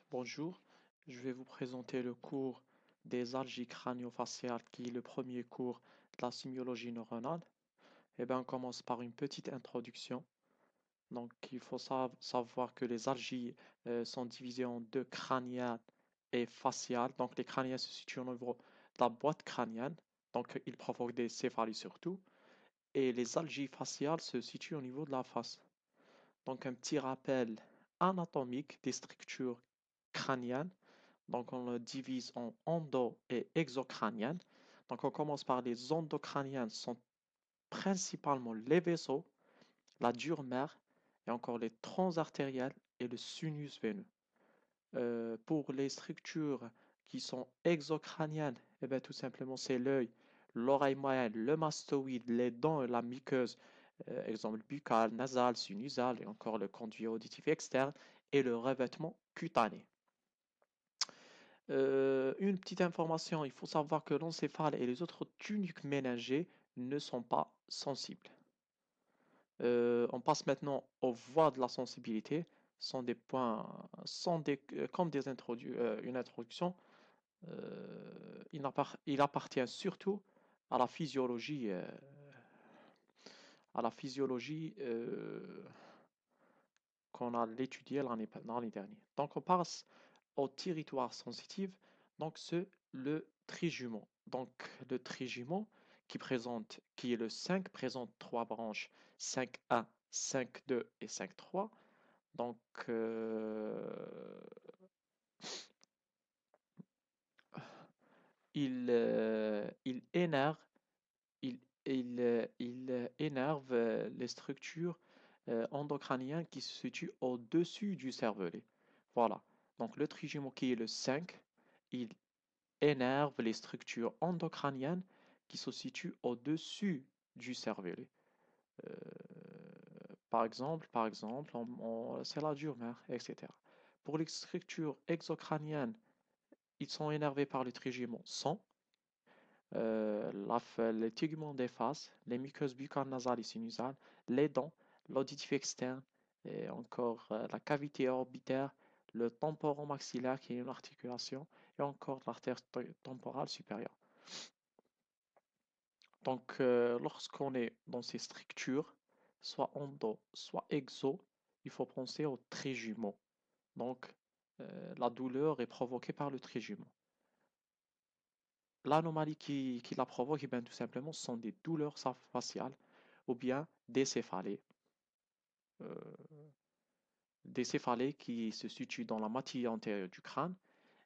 Bonjour, je vais vous présenter le cours des algies crânio-faciales qui est le premier cours de la sémiologie neuronale. On commence par une petite introduction. Donc, il faut savoir que les algies sont divisées en deux, crâniennes et faciales. Donc, les crâniennes se situent au niveau de la boîte crânienne. Donc, ils provoquent des céphalées surtout. Et les algies faciales se situent au niveau de la face. Donc, un petit rappel anatomique des structures crâniennes. Donc, on le divise en endo- et exocrâniennes. Donc, on commence par les endocrâniennes, sont principalement les vaisseaux, la dure mère, et encore les troncs artériels et le sinus veineux. Pour les structures qui sont exocrâniennes, tout simplement, c'est l'œil, l'oreille moyenne, le mastoïde, les dents et la muqueuse, exemple buccal, nasal, sinusal, et encore le conduit auditif externe, et le revêtement cutané. Une petite information, il faut savoir que l'encéphale et les autres tuniques méningées ne sont pas sensibles. On passe maintenant aux voies de la sensibilité. Ce sont des points, comme une introduction. Il appartient surtout à la physiologie, qu'on a étudiée l'année dernière. Donc on passe au territoire sensitif, donc c'est le trijumeau. Donc le trijumeau qui est le 5, présente trois branches, 5-1, 5-2 et 5-3. Donc il énerve, il énerve les structures endocrâniennes qui se situent au-dessus du cervelet. Voilà. Donc le trijumeau qui est le 5, il énerve les structures endocrâniennes qui se situent au-dessus du cervelet. Euh, par exemple, c'est la dure mère, etc. Pour les structures exocrâniennes, ils sont énervés par le trijumeau sang, les teguments des faces, les muqueuses buccales, nasales et sinusales, les dents, l'auditif externe, et encore la cavité orbitaire, le temporon maxillaire qui est une articulation, et encore l'artère temporale supérieure. Donc, lorsqu'on est dans ces structures, soit endo, soit exo, il faut penser au trijumeau. Donc, la douleur est provoquée par le trijumeau. L'anomalie qui la provoque, eh bien, tout simplement, ce sont des douleurs faciales ou bien euh, des céphalées qui se situent dans la moitié antérieure du crâne,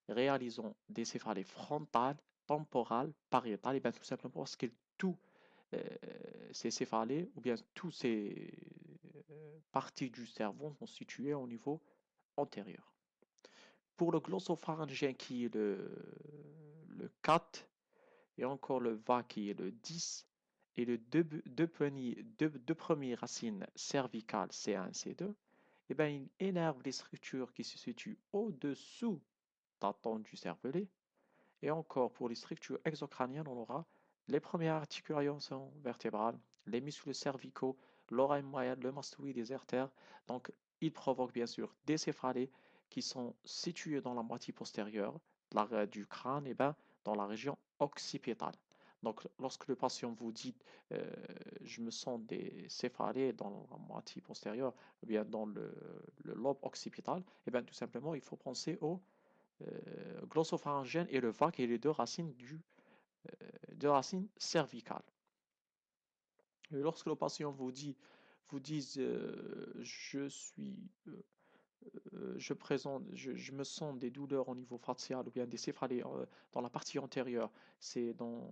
réalisant des céphalées frontales, temporales, pariétales, et bien, tout simplement parce que tout euh, ces céphalées ou bien toutes ces parties du cerveau sont situées au niveau antérieur. Pour le glossopharyngien qui est le 4 et encore le va qui est le 10 et les deux premières racines cervicales C1 et C2, eh bien, il énerve les structures qui se situent au-dessous datant du cervelet. Et encore, pour les structures exocrâniennes, on aura les premières articulations vertébrales, les muscles cervicaux, l'oreille moyenne, le mastoïde, les artères. Donc, ils provoquent bien sûr des céphalées qui sont situées dans la moitié postérieure du crâne, et ben, dans la région occipitale. Donc, lorsque le patient vous dit euh, je me sens des céphalées dans la moitié postérieure, ou bien dans le lobe occipital, et bien, tout simplement, il faut penser au glossopharyngène et le va qui est les deux racines cervicales. Et lorsque le patient vous dise je me sens des douleurs au niveau facial ou bien des céphalées dans la partie antérieure, c'est dans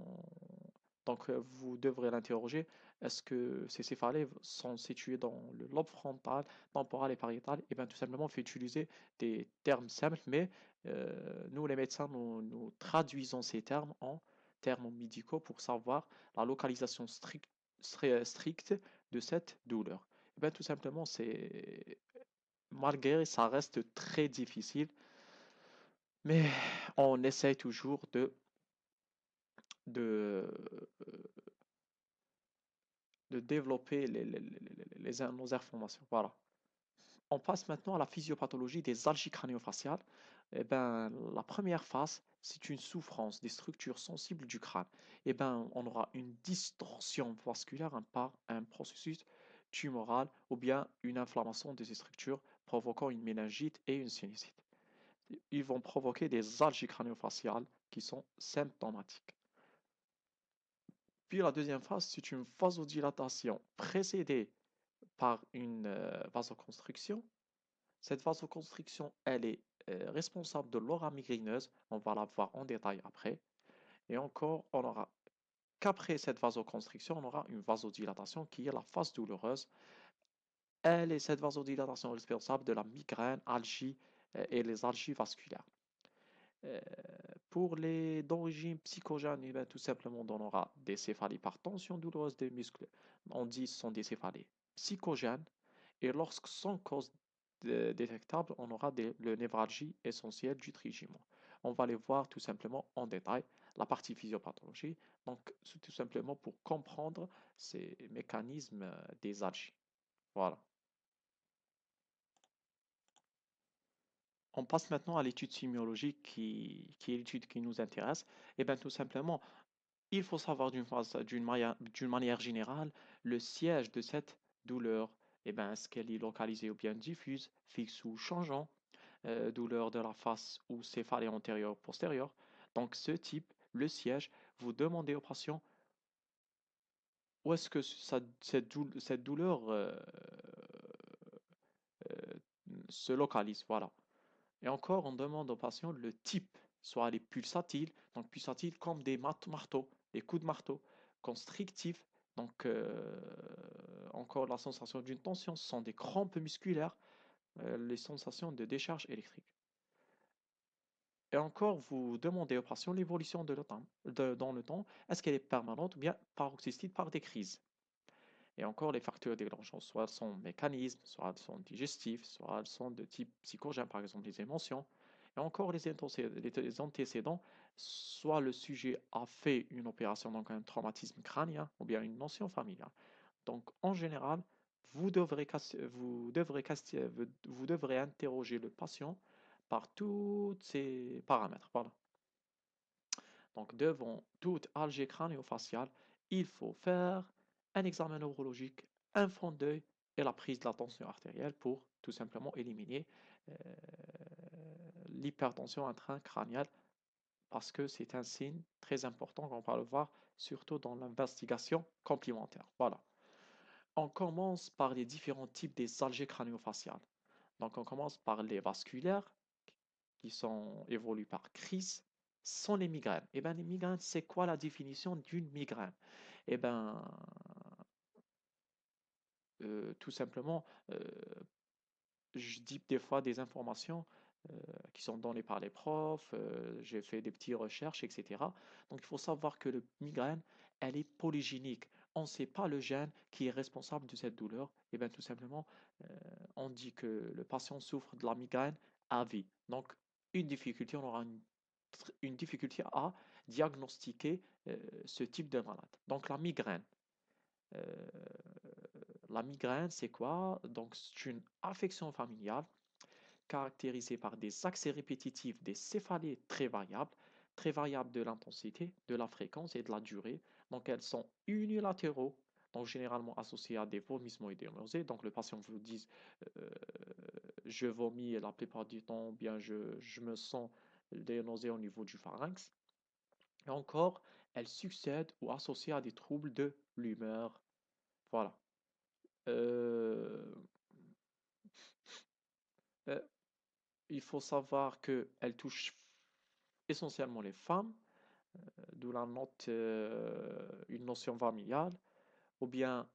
donc vous devrez l'interroger. Est-ce que ces céphalées sont situées dans le lobe frontal, temporal et pariétal? Et bien tout simplement, on fait utiliser des termes simples, mais nous les médecins, nous traduisons ces termes en termes médicaux pour savoir la localisation stricte de cette douleur. Et bien tout simplement, c'est malgré ça reste très difficile, mais on essaye toujours de, de développer nos informations. Voilà. On passe maintenant à la physiopathologie des algies crânio-faciales. Eh ben, la première phase, c'est une souffrance des structures sensibles du crâne. Eh ben, on aura une distorsion vasculaire par un processus tumoral ou bien une inflammation de ces structures provoquant une méningite et une sinusite. Ils vont provoquer des algies crânio-faciales qui sont symptomatiques. Puis la deuxième phase, c'est une vasodilatation précédée par une vasoconstriction. Cette vasoconstriction, elle est responsable de l'aura migraиneuse. On va la voir en détail après. Et encore, on aura qu'après cette vasoconstriction, on aura une vasodilatation qui est la phase douloureuse. Elle est cette vasodilatation responsable de la migraine, algie et les algies vasculaires. Euh, pour les d'origine psychogène, eh ben, tout simplement, on aura des céphalées par tension douloureuse des muscles. On dit que ce sont des céphalées psychogènes. Et lorsque sans cause détectable, on aura le névralgie essentielle du trigemon. On va les voir tout simplement en détail, la partie physiopathologie. Donc, c'est tout simplement pour comprendre ces mécanismes des algies. Voilà. On passe maintenant à l'étude sémiologique qui est l'étude qui nous intéresse. Et bien, tout simplement, il faut savoir d'une manière générale le siège de cette douleur. Eh ben, est-ce qu'elle est localisée ou bien diffuse, fixe ou changeant, douleur de la face ou céphalée antérieure ou postérieure. Donc, ce type, le siège, vous demandez au patient où est-ce que cette douleur euh, se localise. Voilà. Et encore, on demande au patient le type, soit les pulsatiles, donc pulsatiles comme des marteaux, des coups de marteau, constrictifs, donc encore la sensation d'une tension, ce sont des crampes musculaires, les sensations de décharge électrique. Et encore, vous demandez au patient l'évolution dans le temps, est-ce qu'elle est permanente ou bien paroxystique par des crises. Et encore, les facteurs déclenchants, soit elles sont mécanismes, soit elles sont digestifs, soit elles sont de type psychogène, par exemple les émotions. Et encore, les antécédents, soit le sujet a fait une opération, donc un traumatisme crânien, ou bien une notion familiale. Donc, en général, vous devrez interroger le patient par tous ces paramètres. Voilà. Donc, devant toute algée crânio-faciale, il faut faire un examen neurologique, un fond d'œil et la prise de la tension artérielle pour tout simplement éliminer euh, l'hypertension intracrânienne parce que c'est un signe très important qu'on va le voir surtout dans l'investigation complémentaire. Voilà. On commence par les différents types des algées crânio-faciales. Donc, on commence par les vasculaires qui sont évoluent par crise sont les migraines. Eh bien, les migraines, c'est quoi la définition d'une migraine? Eh bien, tout simplement, je dis des fois des informations euh, qui sont données par les profs, j'ai fait des petites recherches, etc. Donc, il faut savoir que le migraine, elle est polygénique. On ne sait pas le gène qui est responsable de cette douleur. Et bien, tout simplement, euh, on dit que le patient souffre de la migraine à vie. Donc, on aura une difficulté à diagnostiquer ce type de malade. Donc, euh, la migraine, c'est quoi? Donc, c'est une affection familiale caractérisée par des accès répétitifs, des céphalées très variables de l'intensité, de la fréquence et de la durée. Donc, elles sont unilatéraux, donc généralement associées à des vomissements et des nausées. Donc, le patient vous dit euh, je vomis la plupart du temps, ou bien je me sens des nausées au niveau du pharynx. Et encore, elles succèdent ou associées à des troubles de l'humeur. Voilà. Euh, euh, il faut savoir qu'elles touchent essentiellement les femmes, d'où une notion familiale, ou bien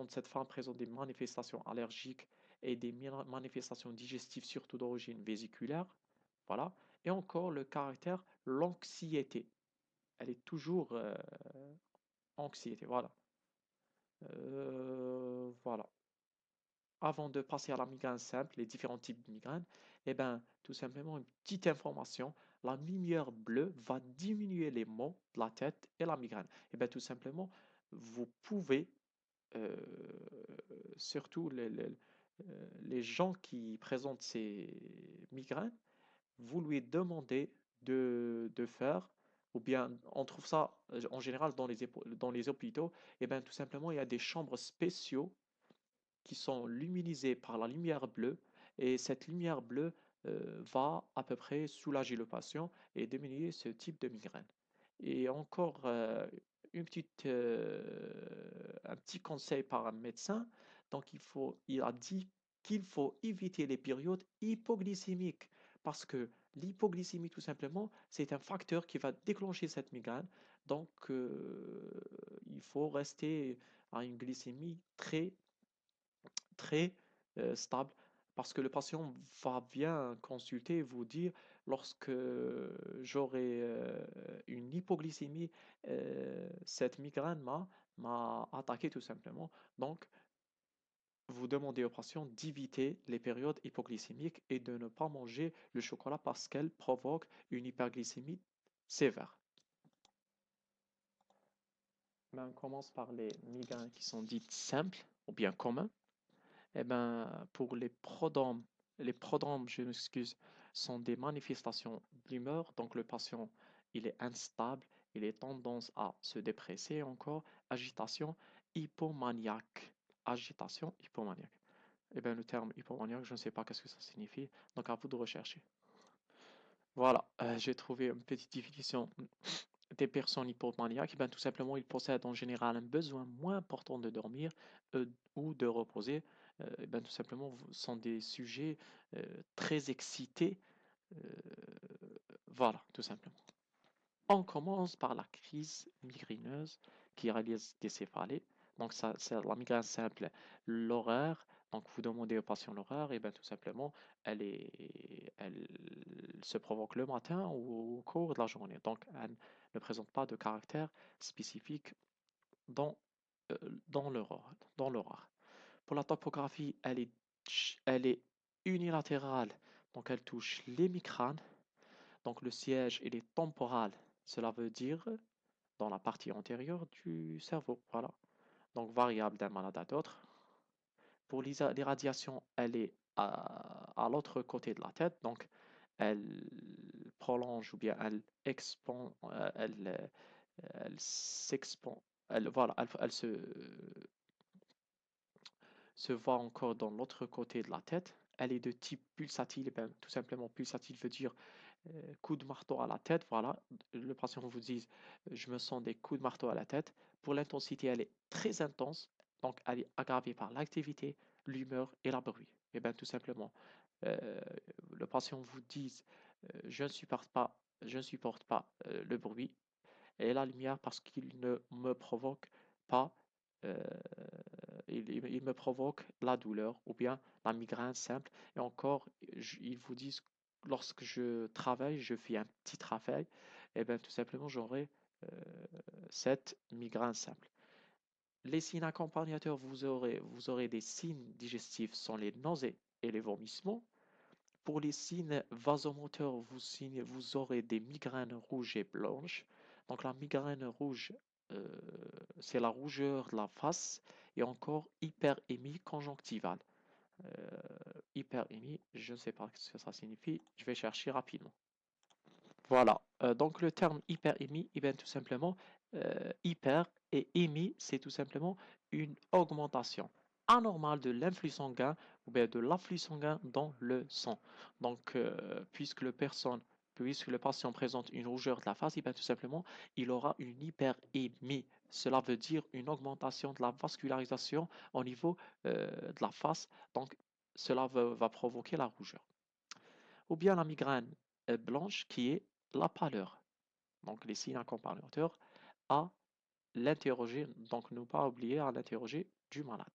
cette femme présente des manifestations allergiques et des manifestations digestives, surtout d'origine vésiculaire. Voilà. Et encore le caractère, l'anxiété. Elle est toujours anxiété. Voilà. Voilà. Avant de passer à la migraine simple, les différents types de migraine, eh ben, tout simplement une petite information. La lumière bleue va diminuer les maux de la tête et la migraine. Eh ben, tout simplement, vous pouvez, euh, surtout les gens qui présentent ces migraines, vous lui demandez de faire, ou bien on trouve ça en général dans les hôpitaux, et bien tout simplement il y a des chambres spéciaux qui sont luminisées par la lumière bleue, et cette lumière bleue va à peu près soulager le patient et diminuer ce type de migraine. Et encore un petit conseil par un médecin, donc il a dit qu'il faut éviter les périodes hypoglycémiques parce que l'hypoglycémie tout simplement c'est un facteur qui va déclencher cette migraine, donc il faut rester à une glycémie très stable parce que le patient va bien consulter et vous dire lorsque j'aurai une hypoglycémie, cette migraine m'a attaqué tout simplement. Donc, vous demandez au patient d'éviter les périodes hypoglycémiques et de ne pas manger le chocolat parce qu'elle provoque une hyperglycémie sévère. Ben, on commence par les migraines qui sont dites simples ou bien communs. Eh ben, pour les prodromes, je m'excuse, sont des manifestations d'humeur. Donc, le patient, il est instable, il a tendance à se dépresser encore. Agitation hypomaniaque. Agitation hypomaniaque. Eh bien, le terme hypomaniaque, je ne sais pas qu'est-ce que ça signifie. Donc, à vous de rechercher. Voilà, j'ai trouvé une petite définition des personnes hypomaniaques. Eh ben, tout simplement, ils possèdent en général un besoin moins important de dormir ou de reposer. Eh ben, tout simplement, sont des sujets très excités. euh, voilà, tout simplement. On commence par la crise migraineuse qui réalise des céphalées. Donc, ça, c'est la migraine simple, l'horaire. Donc, vous demandez au patient l'horaire, et bien tout simplement, elle se provoque le matin ou au cours de la journée. Donc, elle ne présente pas de caractère spécifique dans, euh, dans l'horaire. Pour la topographie, elle est unilatérale. Donc, elle touche l'hémicrâne. Donc, le siège, il est temporal. Cela veut dire dans la partie antérieure du cerveau. Voilà. Donc variable d'un malade à l'autre. Pour l'irradiation, elle est à l'autre côté de la tête, donc elle prolonge ou bien elle expand, elle s'expand, voilà, elle se voit encore dans l'autre côté de la tête. Elle est de type pulsatile, et bien, tout simplement pulsatile veut dire coup de marteau à la tête, voilà, le patient vous dit, je me sens des coups de marteau à la tête. Pour l'intensité, elle est très intense, donc elle est aggravée par l'activité, l'humeur et la bruit. Et bien tout simplement, euh, le patient vous dit, je ne supporte pas le bruit et la lumière parce qu'il ne me provoque pas, euh, il me provoque la douleur ou bien la migraine simple. Et encore, ils vous disent, lorsque je travaille, je fais un petit travail, et bien tout simplement, j'aurai euh, cette migraine simple. Les signes accompagnateurs, vous aurez des signes digestifs, sont les nausées et les vomissements. Pour les signes vasomoteurs, vous aurez des migraines rouges et blanches. Donc la migraine rouge, euh, c'est la rougeur de la face et encore hyperémie conjonctivale. Euh, Hyperémie, je ne sais pas ce que ça signifie, je vais chercher rapidement. Voilà, donc le terme hyperémie, eh bien, tout simplement, hyper et émie, c'est tout simplement une augmentation anormale de l'influx sanguin ou bien de l'afflux sanguin dans le sang. Donc, puisque le patient présente une rougeur de la face, eh bien, tout simplement, il aura une hyperémie. Cela veut dire une augmentation de la vascularisation au niveau de la face. Donc, cela va provoquer la rougeur. Ou bien la migraine blanche qui est la pâleur. Donc les signes accompagnateurs à l'interroger, donc ne pas oublier à l'interroger du malade.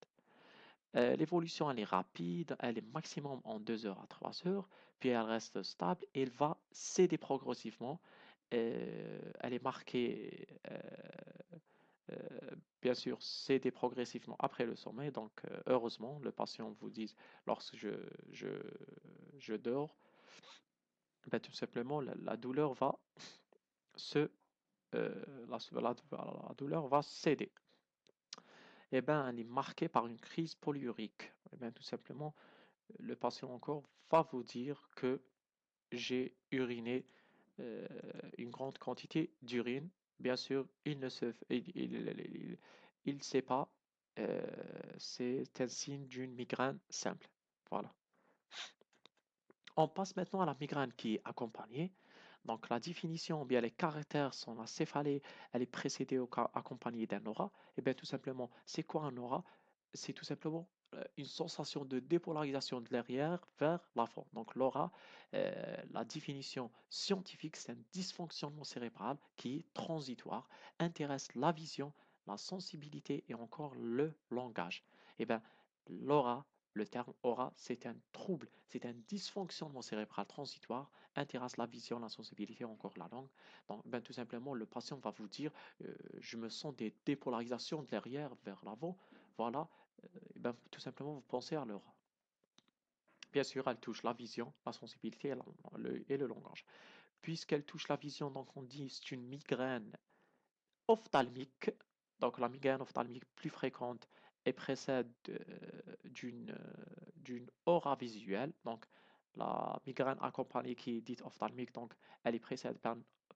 L'évolution elle est rapide, elle est maximum en 2 heures à 3 heures, puis elle reste stable et elle va céder progressivement. Elle est marquée, euh, bien sûr, céder progressivement après le sommeil. Donc heureusement, le patient vous dit lorsque je, je dors, ben, tout simplement la douleur va se la douleur va céder. eh ben, elle est marquée par une crise polyurique. Eh ben, tout simplement, le patient encore va vous dire que j'ai uriné euh, une grande quantité d'urine. Bien sûr, il ne se, il sait pas. euh, c'est un signe d'une migraine simple. Voilà. On passe maintenant à la migraine qui est accompagnée. Donc la définition, ou bien les caractères sont la céphalée, elle est précédée ou accompagnée d'un aura. Et bien tout simplement, c'est quoi un aura? C'est tout simplement une sensation de dépolarisation de l'arrière vers l'avant. Donc l'aura, la définition scientifique, c'est un dysfonctionnement cérébral qui est transitoire, intéresse la vision, la sensibilité et encore le langage. Et bien l'aura, le terme aura, c'est un trouble, c'est un dysfonctionnement cérébral transitoire, intéresse la vision, la sensibilité, encore la langue. Donc, ben, tout simplement, le patient va vous dire, je me sens des dépolarisations de l'arrière vers l'avant. Voilà, et ben, tout simplement, vous pensez à l'aura. Bien sûr, elle touche la vision, la sensibilité et le langage. Puisqu'elle touche la vision, donc on dit c'est une migraine ophtalmique, donc la migraine ophtalmique plus fréquente et précède d'une aura visuelle. Donc la migraine accompagnée qui est dite ophtalmique, donc elle est précédée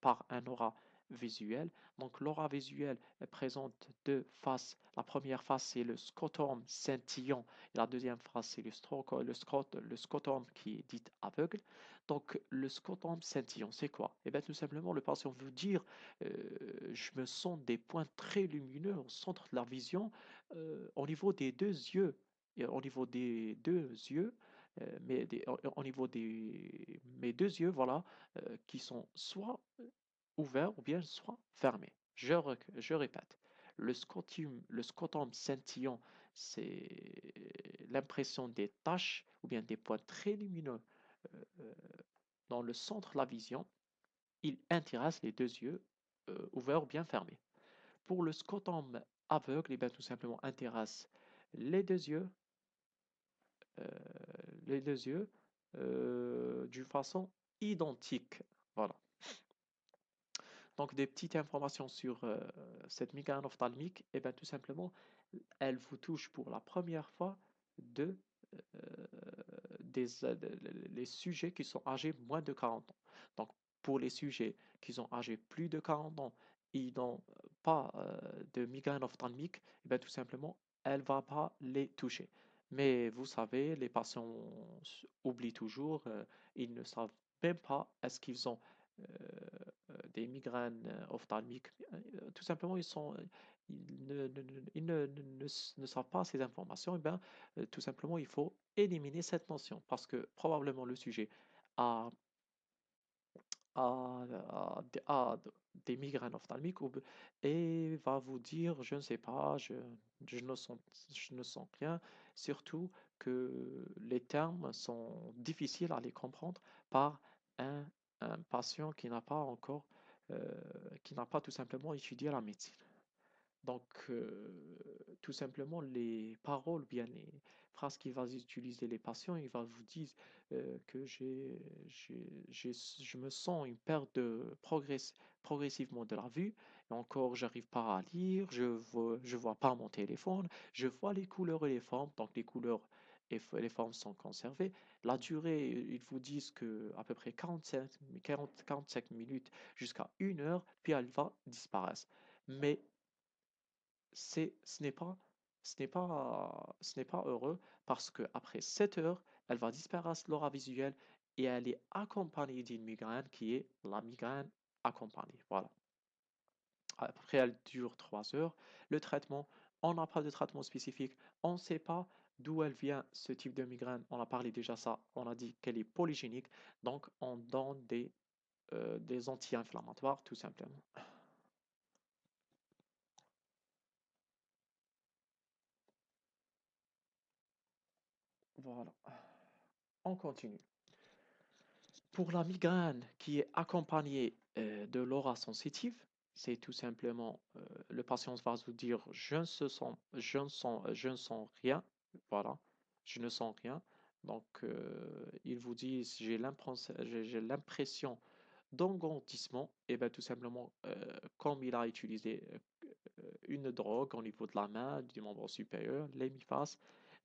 par un aura visuel. Donc l'aura visuelle présente deux faces. La première face c'est le scotum scintillant et la deuxième face c'est le scotum qui est dit aveugle. Donc le scotum scintillant c'est quoi? Et bien tout simplement le patient veut dire je me sens des points très lumineux au centre de la vision, au niveau des deux yeux. Et au niveau des deux yeux, au niveau des mes deux yeux, voilà, qui sont soit ouverts ou bien soit fermés. Je répète, le scotum scintillant, c'est l'impression des taches ou bien des points très lumineux euh, dans le centre de la vision. Il intéresse les deux yeux ouverts ou bien fermés. Pour le scotum aveugle, eh bien, tout simplement intéresse les deux yeux, euh, les deux yeux d'une façon identique. Voilà. Donc des petites informations sur cette migraine ophtalmique, et bien tout simplement, elle vous touche pour la première fois de, euh, les sujets qui sont âgés moins de 40 ans. Donc pour les sujets qui sont âgés plus de 40 ans, ils n'ont pas de migraine ophtalmique, et bien tout simplement, elle ne va pas les toucher. Mais vous savez, les patients oublient toujours, ils ne savent même pas est-ce qu'ils ont euh, des migraines ophtalmiques. Tout simplement, ils ne savent pas ces informations. Et bien, tout simplement, il faut éliminer cette notion parce que probablement le sujet a, a des migraines ophtalmiques et va vous dire, je ne sais pas, je ne sens, je ne sens rien. Surtout que les termes sont difficiles à les comprendre par un, un patient qui n'a pas encore, qui n'a pas tout simplement étudié la médecine. Donc, tout simplement, les paroles, bien les phrases qu'il va utiliser les patients, il va vous dire que je me sens une perte progressivement de la vue. Et encore, j'arrive pas à lire, je vois pas mon téléphone, je vois les couleurs et les formes. Donc, les couleurs et les formes sont conservées. La durée, ils vous disent que à peu près 45 minutes jusqu'à 1 heure, puis elle va disparaître. Mais ce n'est pas, ce n'est pas heureux parce qu'après 7 heures, elle va disparaître l'aura visuelle et elle est accompagnée d'une migraine qui est la migraine accompagnée. Voilà. Après, elle dure 3 heures. Le traitement, on n'a pas de traitement spécifique. On ne sait pas d'où elle vient ce type de migraine. On a parlé déjà ça. On a dit qu'elle est polygénique. Donc, on donne des anti-inflammatoires tout simplement. Voilà. On continue. Pour la migraine qui est accompagnée de l'aura sensitive, c'est tout simplement le patient va vous dire je ne sens rien, voilà, je ne sens rien. Donc il vous dit j'ai l'impression d'engorgissement, et bien tout simplement, comme il a utilisé une drogue au niveau de la main, du membre supérieur, l'hémiphase,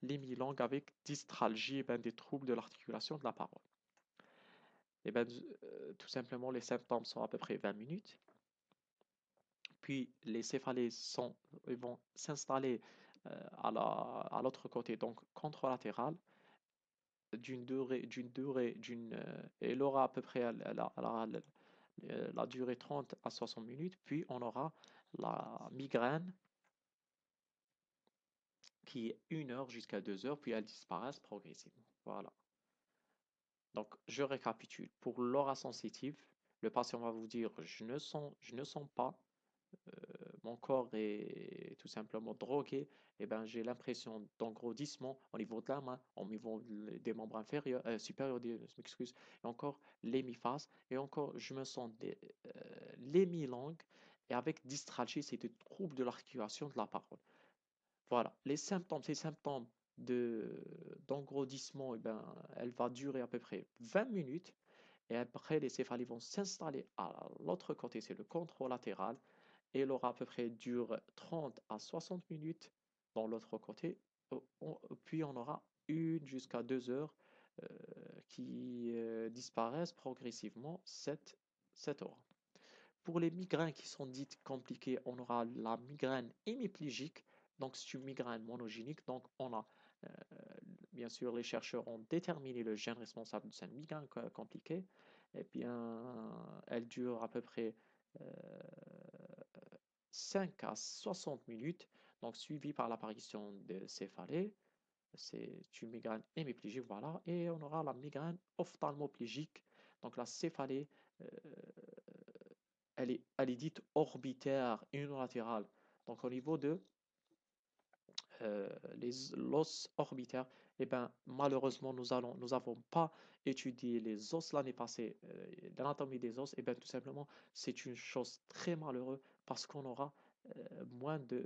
l'hémilangue avec dystralgie, et bien des troubles de l'articulation de la parole. Et ben, tout simplement, les symptômes sont à peu près 20 minutes. Puis les céphalées ils vont s'installer à l'autre côté, donc contralatéral, elle aura à peu près la durée 30 à 60 minutes, puis on aura la migraine qui est 1 heure jusqu'à 2 heures, puis elles disparaissent progressivement. Voilà. Donc, je récapitule. Pour l'aura sensitive, le patient va vous dire, je ne sens pas, mon corps est tout simplement drogué, et ben, j'ai l'impression d'engourdissement au niveau de la main, au niveau des membres inférieurs, supérieurs, je m'excuse, et encore l'hémiphase, et encore, je me sens l'hémilangue, et avec dystralgie, c'est des troubles de l'articulation de la parole. Voilà, ces symptômes d'engourdissement, eh ben, elle va durer à peu près 20 minutes et après les céphalées vont s'installer à l'autre côté, c'est le contralatéral, et elle aura à peu près dure 30 à 60 minutes dans l'autre côté, puis on aura 1 jusqu'à 2 heures euh, qui disparaissent progressivement 7 heures. Pour les migraines qui sont dites compliquées, on aura la migraine hémiplégique, donc c'est une migraine monogénique. Donc on a, euh, bien sûr, les chercheurs ont déterminé le gène responsable de cette migraine compliquée. Et bien, elle dure à peu près euh, 5 à 60 minutes, donc suivie par l'apparition de céphalées. C'est une migraine hémiplégique, voilà. Et on aura la migraine ophtalmoplégique, donc la céphalée euh, elle est dite orbitaire unilatérale. Donc au niveau de euh, l'os orbitaire, eh ben, malheureusement, nous n'avons pas étudié les os l'année passée, l'anatomie des os. Et bien tout simplement, c'est une chose très malheureuse parce qu'on aura moins de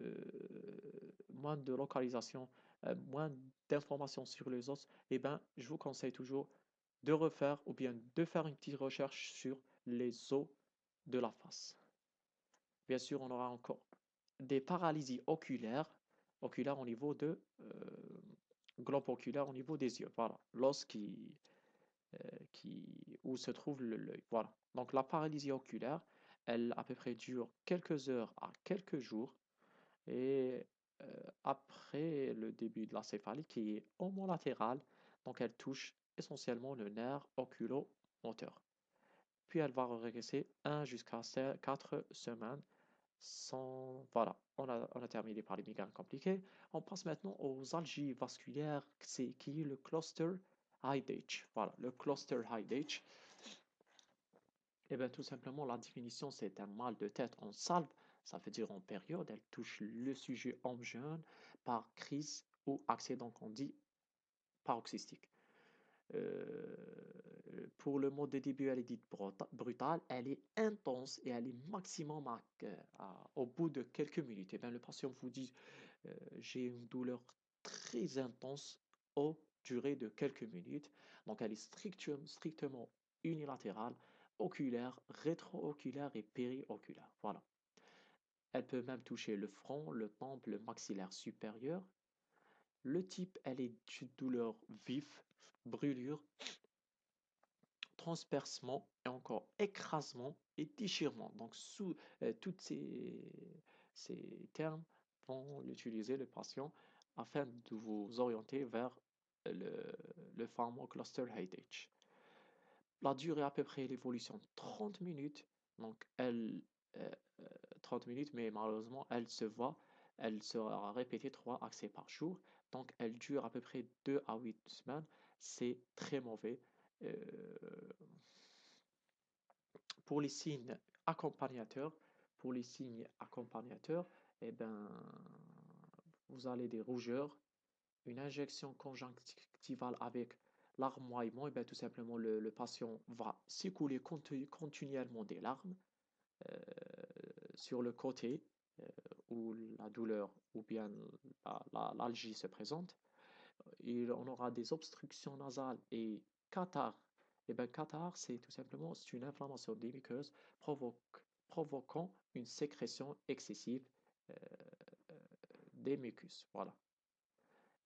localisation, moins d'informations sur les os. Et ben, je vous conseille toujours de refaire ou bien de faire une petite recherche sur les os de la face. Bien sûr, on aura encore des paralysies oculaires au niveau globe oculaire au niveau des yeux. Voilà, l'os où se trouve l'œil. Voilà. Donc la paralysie oculaire, elle à peu près dure quelques heures à quelques jours. Et après le début de la céphalie qui est homolatérale, donc elle touche essentiellement le nerf oculomoteur. Puis elle va régresser 1 jusqu'à 4 semaines voilà, on a terminé par les migraines compliquées. On passe maintenant aux algies vasculaires, qui est le cluster High-Ditch. Voilà, le cluster High-Ditch. Et bien tout simplement, la définition, c'est un mal de tête en salve, ça veut dire en période, elle touche le sujet en jeûne par crise ou accès, donc on dit paroxystique. Euh, pour le mot de début, elle est dite brutale, elle est intense et elle est maximum au bout de quelques minutes. Et bien, le patient vous dit, j'ai une douleur très intense au durée de quelques minutes. Donc, elle est strictement unilatérale, oculaire, rétro-oculaire et périoculaire. Voilà. Elle peut même toucher le front, le temple, le maxillaire supérieur. Le type, elle est d'une douleur vive, brûlure, transpercement et encore écrasement et déchirement. Donc, sous tous ces termes vont l'utiliser le patient afin de vous orienter vers le, le fameux cluster High-Ditch. La durée à peu près l'évolution 30 minutes. Donc, 30 minutes, mais malheureusement, elle sera répétée 3 accès par jour. Donc, elle dure à peu près 2 à 8 semaines. C'est très mauvais. Euh, pour les signes accompagnateurs, pour les signes accompagnateurs, eh ben, vous avez des rougeurs, une injection conjonctivale avec larmoiement, et bien tout simplement le patient va s'écouler continuellement des larmes euh, sur le côté euh, où la douleur ou bien l'algie se présente. On aura des obstructions nasales et catarrhes Et bien, catarrhe, c'est tout simplement c'est une inflammation des muqueuses provoquant une sécrétion excessive euh, des mucus. Voilà.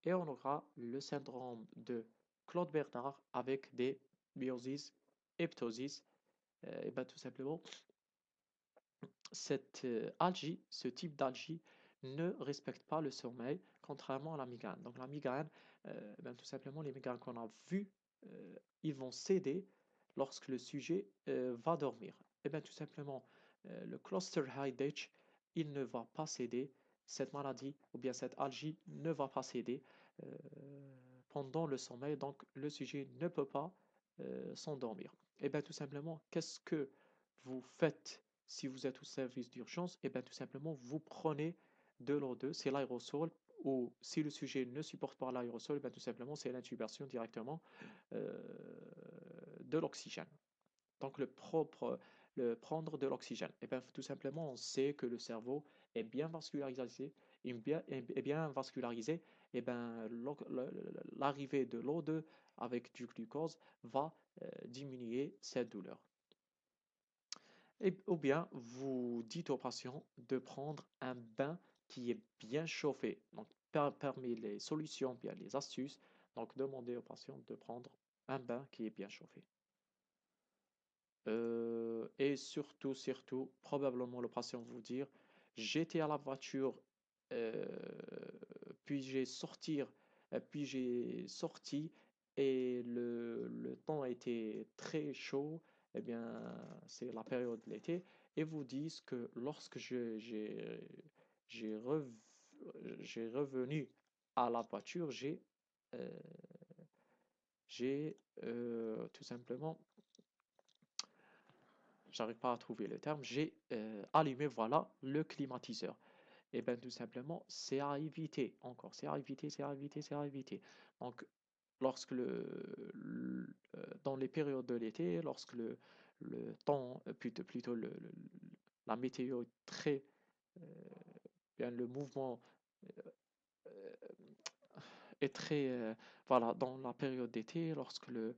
Et on aura le syndrome de Claude Bernard avec des myoses et ptosis. Et ben, tout simplement, cette algie, ce type d'algie ne respecte pas le sommeil, contrairement à la migraine. Donc la migraine, ben, tout simplement, les migraines qu'on a vues, ils vont céder lorsque le sujet va dormir. Et bien tout simplement, le cluster High-Ditch, il ne va pas céder. Cette maladie ou bien cette algie ne va pas céder euh, pendant le sommeil, donc le sujet ne peut pas s'endormir. Et bien tout simplement, qu'est-ce que vous faites si vous êtes au service d'urgence? Et bien tout simplement, vous prenez de l'O2, c'est l'aérosol, ou si le sujet ne supporte pas l'aérosol, eh bien tout simplement, c'est l'intubation directement euh, de l'oxygène. Donc le prendre de l'oxygène. Et bien tout simplement, on sait que le cerveau est bien vascularisé, est bien vascularisé. Et bien l'arrivée de l'O2 avec du glucose va diminuer cette douleur. Ou bien vous dites au patient de prendre un bain qui est bien chauffé. Donc parmi les solutions, bien les astuces, donc demandez au patient de prendre un bain qui est bien chauffé. Et surtout, probablement le patient vous dire, j'étais à la voiture, euh, puis j'ai sorti et le temps était très chaud. Eh bien, c'est la période de l'été. Et vous disent que lorsque j'ai rev- j'ai revenu à la voiture, euh, j'ai tout simplement j'arrive pas à trouver le terme, j'ai allumé, voilà, le climatiseur. Et bien tout simplement, c'est à éviter, encore, c'est à éviter, c'est à éviter, c'est à éviter. Donc, lorsque dans les périodes de l'été, lorsque le temps, plutôt la météo est très, euh, bien le mouvement euh, est très, voilà, dans la période d'été, lorsque le,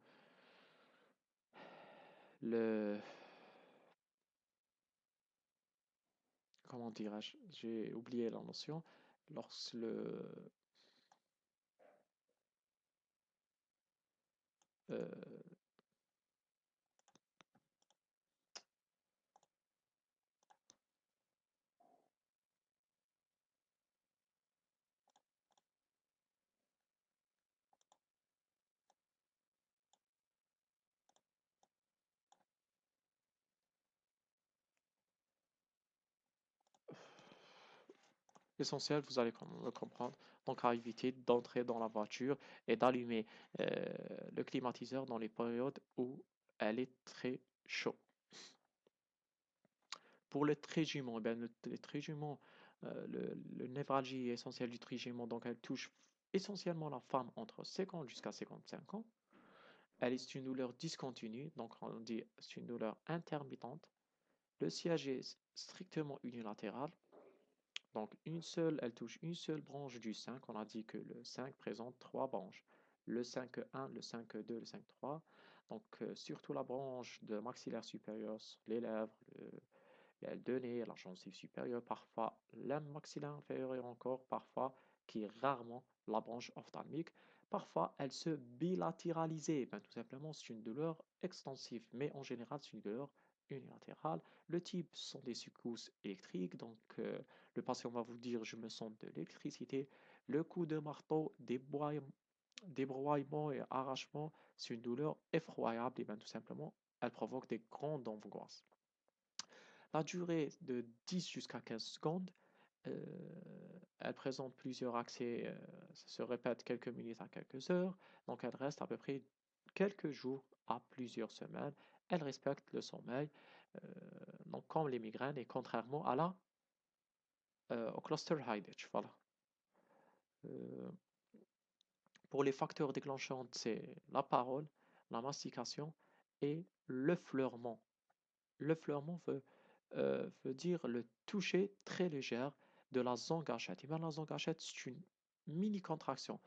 comment dirais-je, j'ai oublié la notion, lorsque euh, l'essentiel, vous allez le comprendre. Donc, à éviter d'entrer dans la voiture et d'allumer euh, le climatiseur dans les périodes où elle est très chaud. Pour le trijumeau, eh bien, le trijumeau, le névralgie essentielle du trijumeau, donc elle touche essentiellement la femme entre 50 jusqu'à 55 ans. Elle est une douleur discontinue, donc on dit c'est une douleur intermittente. Le siège est strictement unilatéral. Donc elle touche une seule branche du 5. On a dit que le 5 présente trois branches. Le 5.1, le 5.2, le 5.3. Donc surtout la branche de maxillaire supérieur sur les lèvres, l'aile de nez, la gencive supérieure, parfois la maxillaire inférieure et encore parfois, qui est rarement la branche ophtalmique. Parfois, elle se bilatéralisait. Ben, tout simplement, c'est une douleur extensive, mais en général, c'est une douleur unilatérale. Le type sont des secousses électriques, donc le patient va vous dire je me sens de l'électricité. Le coup de marteau, débraillement et arrachement, c'est une douleur effroyable et bien tout simplement, elle provoque des grandes angoisses. La durée de 10 jusqu'à 15 secondes, euh, elle présente plusieurs accès, ça se répète quelques minutes à quelques heures, donc elle reste à peu près quelques jours à plusieurs semaines. Elle respecte le sommeil, euh, donc comme les migraines et contrairement au cluster High-Ditch. Voilà. Euh, pour les facteurs déclenchants, c'est la parole, la mastication et le fleurement. Le fleurement veut dire le toucher très léger de la zone gâchette. Et bien, la zone gâchette, c'est une mini contraction.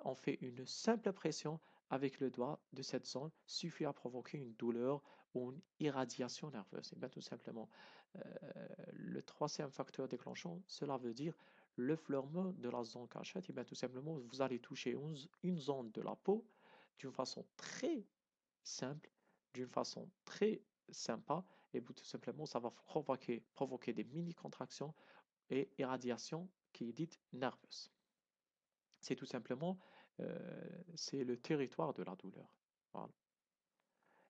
On fait une simple pression avec le doigt de cette zone suffit à provoquer une douleur ou une irradiation nerveuse. Et bien tout simplement, euh, le troisième facteur déclenchant, cela veut dire le l'effleurement de la zone cachette. Et bien tout simplement, vous allez toucher une zone de la peau d'une façon très simple, d'une façon très sympa, et tout simplement, ça va provoquer des mini-contractions et irradiation qui est dite nerveuse. C'est tout simplement, c'est le territoire de la douleur. Voilà.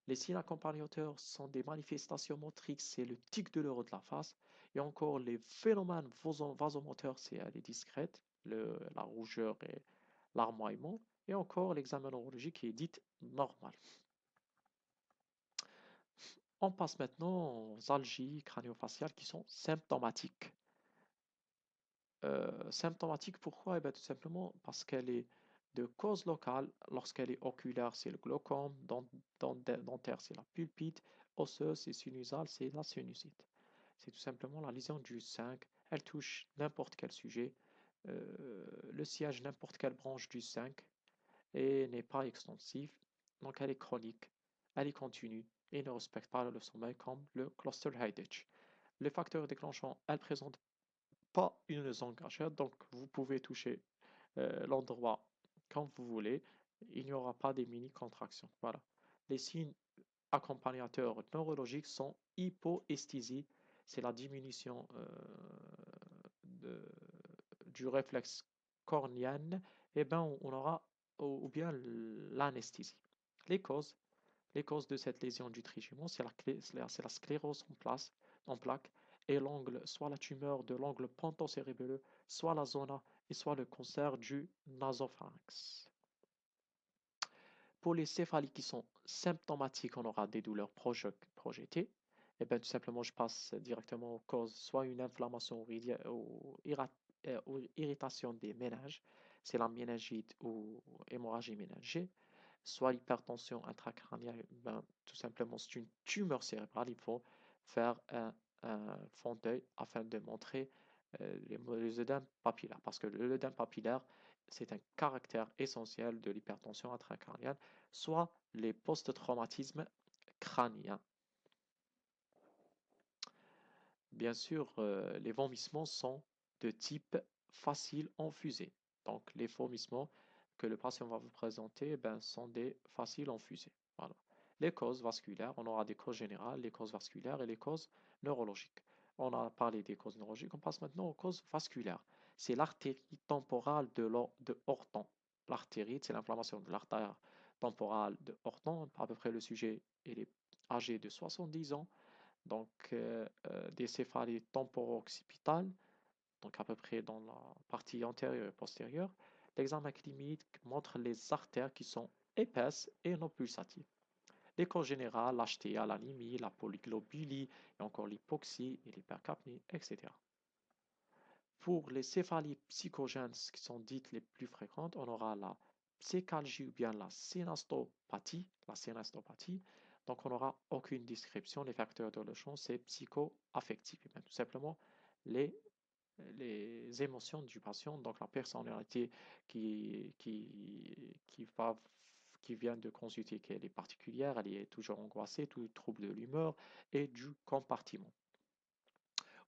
Les signes accompagnateurs sont des manifestations motrices, c'est le tic de l'euro de la face. Et encore, les phénomènes vasomoteurs, c'est elle est discrète, la rougeur et l'armoiement. Et encore, l'examen neurologique qui est dit normal. On passe maintenant aux algies crânio-faciales qui sont symptomatiques. Symptomatique, pourquoi? Eh bien, tout simplement parce qu'elle est de cause locale. Lorsqu'elle est oculaire, c'est le glaucome, dentaire, c'est la pulpite, osseuse et sinusale, c'est la sinusite. C'est tout simplement la lésion du 5. Elle touche n'importe quel sujet, le siège n'importe quelle branche du 5 et n'est pas extensive. Donc elle est chronique, elle est continue et ne respecte pas le sommeil comme le cluster Headache. Les facteurs déclenchants, elle présente pas une zone cachette, donc vous pouvez toucher l'endroit quand vous voulez. Il n'y aura pas des mini-contractions. Voilà. Les signes accompagnateurs neurologiques sont hypoesthésie, c'est la diminution de- du réflexe cornéen, et ben on aura ou bien l'anesthésie. Les causes, les causes de cette lésion du trigemon, c'est la sclérose en plaques et l'angle, soit la tumeur de l'angle ponto-cérébelleux, soit la zona et soit le cancer du nasopharynx. Pour les céphalies qui sont symptomatiques, on aura des douleurs projetées. Et bien, tout simplement, je passe directement aux causes, soit une inflammation ou irritation des méninges, c'est la méningite ou hémorragie méningée, soit l'hypertension intracrânienne, ben, tout simplement, c'est une tumeur cérébrale. Il faut faire un fond d'œil afin de montrer les œdèmes papillaires, parce que l'œdème papillaire, c'est un caractère essentiel de l'hypertension intracrânienne, soit les post-traumatismes crâniens. Bien sûr, les vomissements sont de type facile en fusée. Donc, les vomissements que le patient va vous présenter ben, sont des faciles en fusée. Voilà. Les causes vasculaires, on aura des causes générales, les causes vasculaires et les causes neurologiques. On a parlé des causes neurologiques, on passe maintenant aux causes vasculaires. C'est l'artérite temporale de Horton. L'artérite, c'est l'inflammation de l'artère temporale de Horton. À peu près le sujet, il est âgé de 70 ans, donc des céphalées temporo-occipitales, donc à peu près dans la partie antérieure et postérieure. L'examen clinique montre les artères qui sont épaisses et non pulsatives. L'écho général, l'HTA, l'anémie, la polyglobulie, et encore l'hypoxie et l'hypercapnie, etc. Pour les céphalies psychogènes qui sont dites les plus fréquentes, on aura la cécalgie ou bien la synastopathie. La synastopathie, donc on n'aura aucune description. Les facteurs de leçon, c'est psycho-affectif. Et bien, tout simplement, les, les émotions du patient, donc la personnalité qui, qui, qui, va, qui vient de consulter, qu'elle est particulière, elle est toujours angoissée, tout trouble de l'humeur et du compartiment.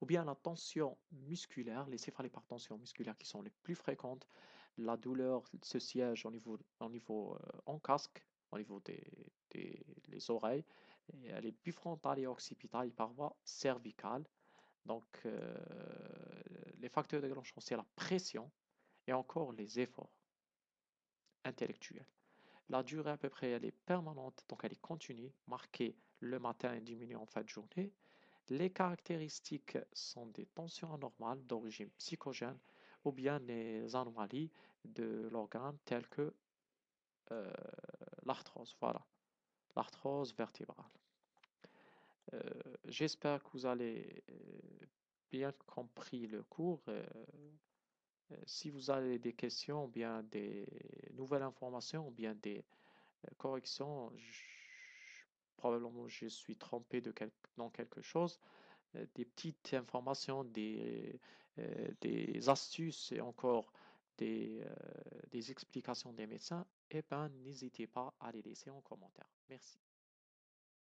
Ou bien la tension musculaire, les céphalées par tension musculaire qui sont les plus fréquentes. La douleur se siège au niveau en casque, au niveau les oreilles. Et elle est bifrontale et occipitale et par voie cervicale. Donc, les facteurs déclenchants, c'est la pression et encore les efforts intellectuels. La durée à peu près, elle est permanente, donc elle est continue, marquée le matin et diminuée en fin de journée. Les caractéristiques sont des tensions anormales d'origine psychogène ou bien des anomalies de l'organe telles que euh, l'arthrose. Voilà, l'arthrose vertébrale. J'espère que vous allez bien compris le cours. Si vous avez des questions, ou bien des nouvelles informations, ou bien des corrections, probablement je suis trompé dans quelque chose, des petites informations, des astuces et encore des explications des médecins, eh ben, n'hésitez pas à les laisser en commentaire. Merci.